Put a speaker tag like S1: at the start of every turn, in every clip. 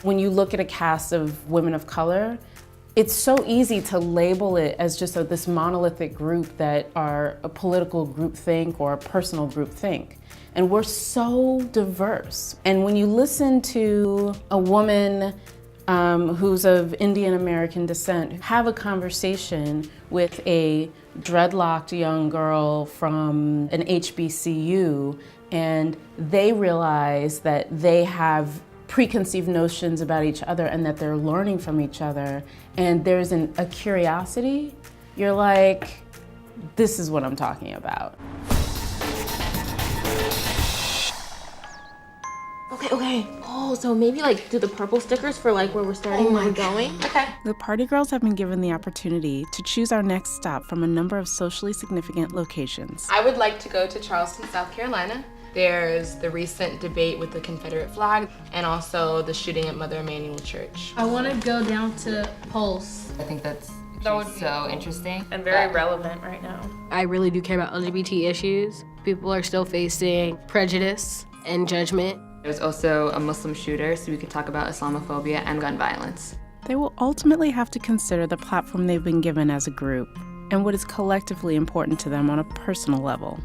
S1: When you look at a cast of women of color, it's so easy to label it as just this monolithic group that are a political groupthink or a personal groupthink. And we're so diverse. And when you listen to a woman who's of Indian American descent have a conversation with a dreadlocked young girl from an HBCU, and they realize that they have preconceived notions about each other and that they're learning from each other, and there's a curiosity, you're like, this is what I'm talking about.
S2: Okay. Oh, so maybe like do the purple stickers for like where we're starting, where we're going? Okay.
S1: The Party Girls have been given the opportunity to choose our next stop from a number of socially significant locations.
S3: I would like to go to Charleston, South Carolina. There's the recent debate with the Confederate flag and also the shooting at Mother Emanuel Church.
S4: I want to go down to Pulse.
S5: I think that would be so interesting.
S2: And very relevant right now.
S4: I really do care about LGBT issues. People are still facing prejudice and judgment.
S5: There's also a Muslim shooter, so we could talk about Islamophobia and gun violence.
S1: They will ultimately have to consider the platform they've been given as a group and what is collectively important to them on a personal level.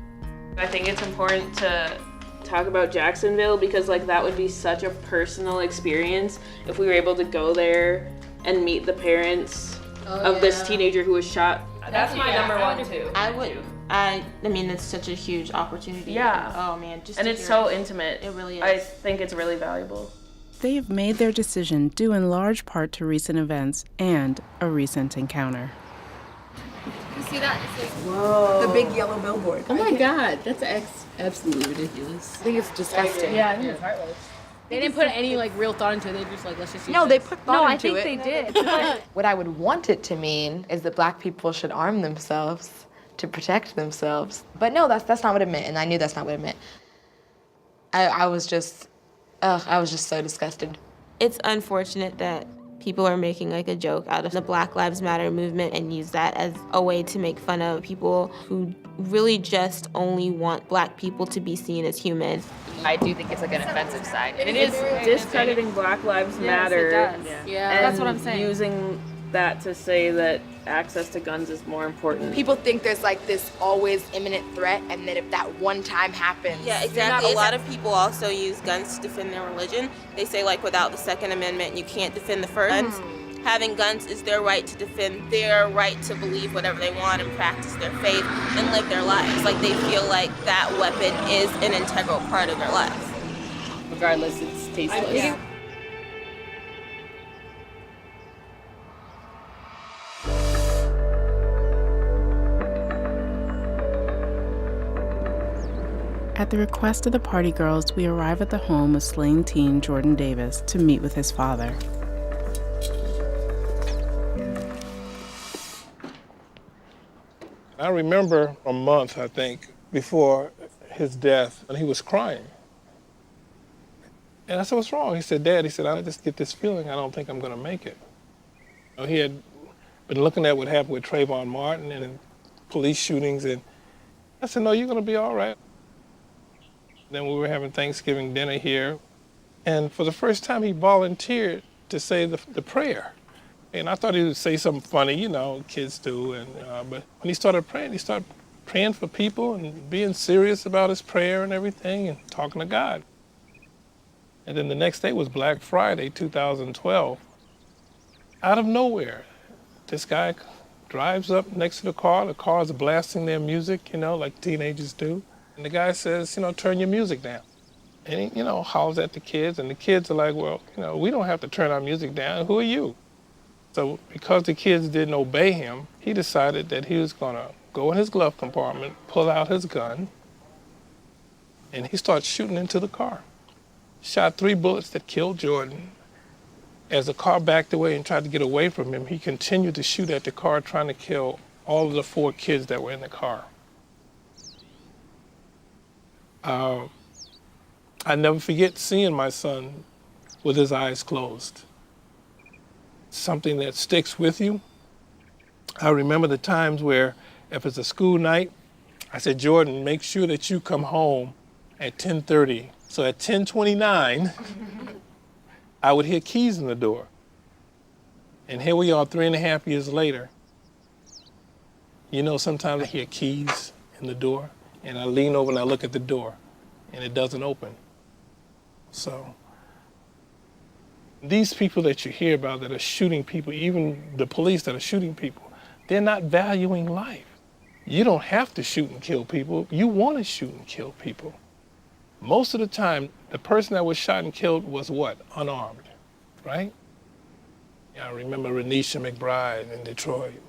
S6: I think it's important to talk about Jacksonville because like that would be such a personal experience if we were able to go there and meet the parents of this teenager who was shot.
S3: That's my number one too.
S2: I mean, it's such a huge opportunity.
S6: Yeah.
S2: Oh man,
S6: And it's so intimate.
S2: It really is.
S6: I think it's really valuable.
S1: They have made their decision due in large part to recent events and a recent encounter.
S4: You see that?
S7: Whoa. The big yellow billboard.
S4: Oh my God, that's absolutely ridiculous.
S7: I think it's disgusting.
S4: Yeah, I think it's heartless. They didn't put any like real thought into it. They just like, let's just use
S7: No, they
S4: this.
S7: put thought into it.
S4: They did.
S8: What I would want it to mean is that Black people should arm themselves to protect themselves. But no, that's not what it meant, and I knew that's not what it meant. I was just so disgusted.
S2: It's unfortunate that people are making like a joke out of the Black Lives Matter movement and use that as a way to make fun of people who really just only want Black people to be seen as human.
S5: I do think it's like an offensive side. And
S6: It is discrediting Black Lives Matter.
S4: Yes, it does. Yeah,
S6: And
S4: that's what I'm saying.
S6: using that to say that access to guns is more important.
S7: People think there's like this always imminent threat, and that if that one time happens.
S2: Yeah, exactly. A lot of people also use guns to defend their religion. They say like without the Second Amendment, you can't defend the First. Having guns is their right to defend their right to believe whatever they want and practice their faith and live their lives. Like they feel like that weapon is an integral part of their lives.
S4: Regardless, it's tasteless.
S1: At the request of the Party Girls, we arrive at the home of slain teen Jordan Davis to meet with his father.
S9: I remember a month, I think, before his death, and he was crying. And I said, what's wrong? He said, Dad, I just get this feeling I don't think I'm going to make it. You know, he had been looking at what happened with Trayvon Martin and police shootings, and I said, no, you're going to be all right. Then we were having Thanksgiving dinner here, and for the first time he volunteered to say the prayer. And I thought he would say something funny, you know, kids do, but when he started praying for people and being serious about his prayer and everything and talking to God. And then the next day was Black Friday, 2012. Out of nowhere, this guy drives up next to the car's blasting their music, you know, like teenagers do. And the guy says, you know, turn your music down. And he, you know, hollers at the kids, and the kids are like, well, you know, we don't have to turn our music down. Who are you? So because the kids didn't obey him, he decided that he was gonna go in his glove compartment, pull out his gun, and he started shooting into the car. Shot 3 bullets that killed Jordan. As the car backed away and tried to get away from him, he continued to shoot at the car, trying to kill all of the 4 kids that were in the car. I never forget seeing my son with his eyes closed. Something that sticks with you. I remember the times where if it's a school night, I said, Jordan, make sure that you come home at 10:30. So at 10:29, I would hear keys in the door. And here we are 3.5 years later. You know, sometimes I hear keys in the door, and I lean over and I look at the door, and it doesn't open. So these people that you hear about that are shooting people, even the police that are shooting people, they're not valuing life. You don't have to shoot and kill people. You want to shoot and kill people. Most of the time, the person that was shot and killed was what? Unarmed, right? Yeah, I remember Renisha McBride in Detroit.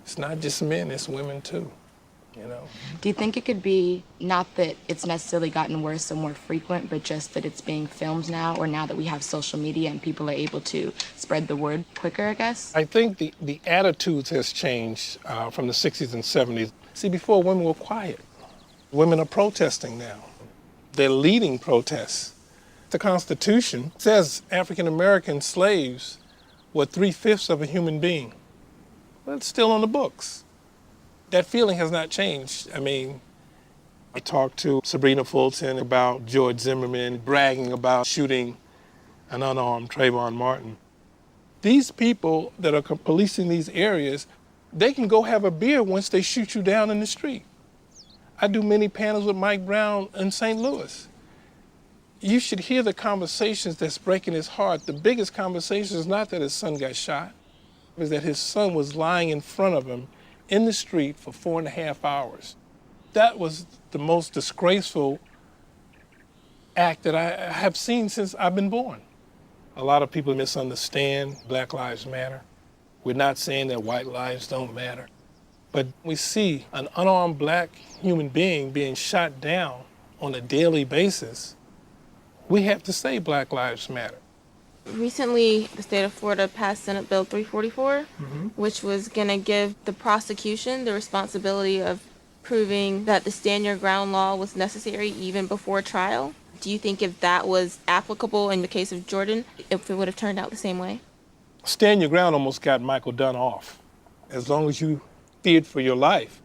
S9: It's not just men, it's women too, you know?
S7: Do you think it could be not that it's necessarily gotten worse or more frequent, but just that it's being filmed now, or now that we have social media and people are able to spread the word quicker, I guess?
S9: I think the attitudes has changed from the 60s and 70s. See, before women were quiet. Women are protesting now. They're leading protests. The Constitution says African-American slaves were 3/5 of a human being. Well, it's still on the books. That feeling has not changed. I mean, I talked to Sabrina Fulton about George Zimmerman bragging about shooting an unarmed Trayvon Martin. These people that are policing these areas, they can go have a beer once they shoot you down in the street. I do many panels with Mike Brown in St. Louis. You should hear the conversations that's breaking his heart. The biggest conversation is not that his son got shot, is that his son was lying in front of him in the street for 4.5 hours. That was the most disgraceful act that I have seen since I've been born. A lot of people misunderstand Black Lives Matter. We're not saying that white lives don't matter. But we see an unarmed black human being being shot down on a daily basis. We have to say Black Lives Matter.
S2: Recently, the state of Florida passed Senate Bill 344, which was going to give the prosecution the responsibility of proving that the stand your ground law was necessary even before trial. Do you think if that was applicable in the case of Jordan, if it would have turned out the same way?
S9: Stand your ground almost got Michael Dunn off. As long as you feared for your life,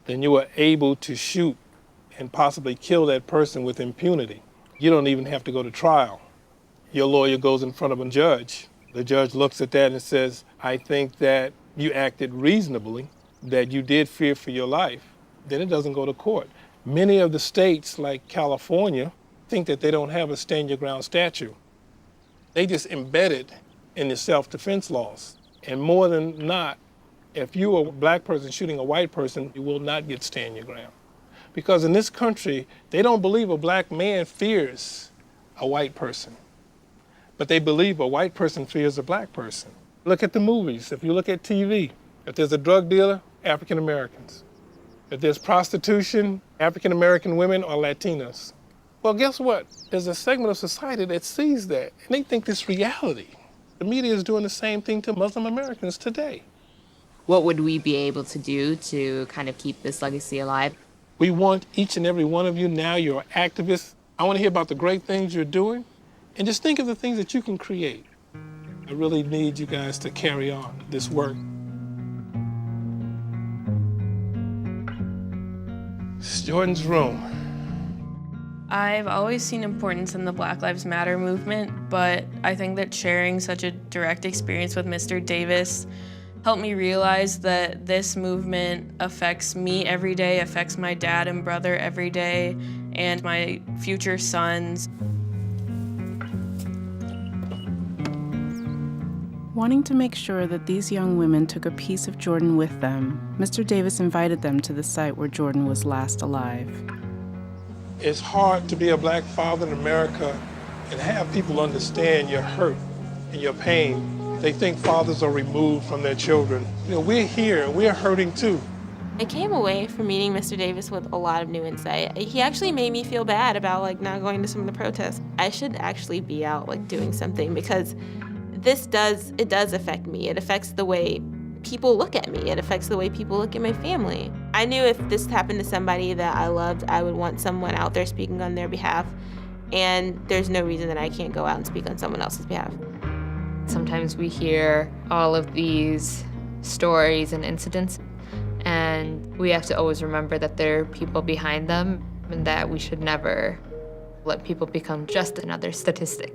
S9: then you were able to shoot and possibly kill that person with impunity. You don't even have to go to trial. Your lawyer goes in front of a judge. The judge looks at that and says, I think that you acted reasonably, that you did fear for your life. Then it doesn't go to court. Many of the states, like California, think that they don't have a stand your ground statute. They just embed it in the self-defense laws. And more than not, if you are a black person shooting a white person, you will not get stand your ground. Because in this country, they don't believe a black man fears a white person. But they believe a white person fears a black person. Look at the movies. If you look at TV, if there's a drug dealer, African Americans. If there's prostitution, African American women or Latinas. Well, guess what? There's a segment of society that sees that, and they think it's reality. The media is doing the same thing to Muslim Americans today.
S5: What would we be able to do to kind of keep this legacy alive?
S9: We want each and every one of you, now you're activists. I want to hear about the great things you're doing, and just think of the things that you can create. I really need you guys to carry on this work. It's Jordan's room.
S10: I've always seen importance in the Black Lives Matter movement, but I think that sharing such a direct experience with Mr. Davis helped me realize that this movement affects me every day, affects my dad and brother every day, and my future sons.
S1: Wanting to make sure that these young women took a piece of Jordan with them, Mr. Davis invited them to the site where Jordan was last alive.
S9: It's hard to be a black father in America and have people understand your hurt and your pain. They think fathers are removed from their children. You know, we're here, we're hurting too.
S2: I came away from meeting Mr. Davis with a lot of new insight. He actually made me feel bad about not going to some of the protests. I should actually be out doing something, because it does affect me. It affects the way people look at me. It affects the way people look at my family. I knew if this happened to somebody that I loved, I would want someone out there speaking on their behalf. And there's no reason that I can't go out and speak on someone else's behalf.
S5: Sometimes we hear all of these stories and incidents, and we have to always remember that there are people behind them and that we should never let people become just another statistic.